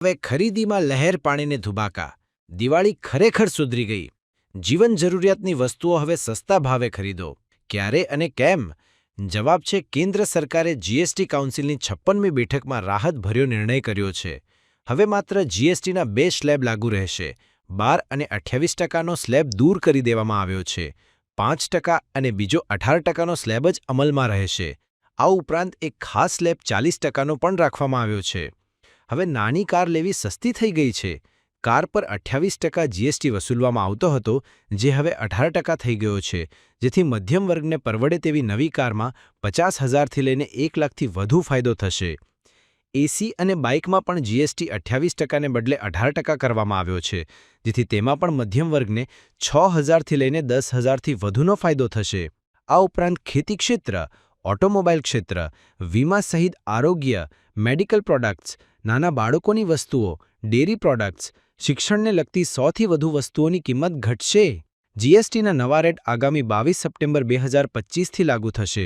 હવે ખરીદીમાં લહેર પાણીને ધુબાકા. દિવાળી ખરેખર સુધરી ગઈ. જીવન જરૂરિયાતની વસ્તુઓ હવે સસ્તા ભાવે ખરીદો. ક્યારે અને કેમ? જવાબ છે કેન્દ્ર સરકારે જીએસટી કાઉન્સિલની 56મી બેઠકમાં રાહતભર્યો નિર્ણય કર્યો છે. હવે માત્ર જીએસટીના 2 સ્લેબ લાગુ રહેશે. 12 અને 28%નો સ્લેબ દૂર કરી દેવામાં આવ્યો છે. 5% અને બીજો 18%નો સ્લેબ જ અમલમાં રહેશે. આ ઉપરાંત એક ખાસ સ્લેબ 40%નો પણ રાખવામાં આવ્યો છે. હવે નાની કાર લેવી સસ્તી થઈ ગઈ છે. કાર પર 28% જીએસટી વસૂલવામાં આવતો હતો, જે હવે 18% થઈ ગયો છે, જેથી મધ્યમ વર્ગને પરવડે તેવી નવી કારમાં 50,000થી લઈને 1 લાખથી વધુ ફાયદો થશે. એસી અને બાઇકમાં પણ જીએસટી 28%ને બદલે 18% કરવામાં આવ્યો છે, જેથી તેમાં પણ મધ્યમ વર્ગને 6,000થી લઈને 10,000થી વધુનો ફાયદો થશે. આ ઉપરાંત ખેતી ક્ષેત્ર, ઓટોમોબાઈલ ક્ષેત્ર, વીમા સહિત આરોગ્ય, મેડિકલ પ્રોડક્ટ્સ, નાના બાળકોની વસ્તુઓ, ડેરી પ્રોડક્ટ્સ, શિક્ષણને લગતી 100થી વધુ વસ્તુઓની કિંમત ઘટશે. જીએસટીના નવા રેટ આગામી 22 સપ્ટેમ્બર 2025થી લાગુ થશે.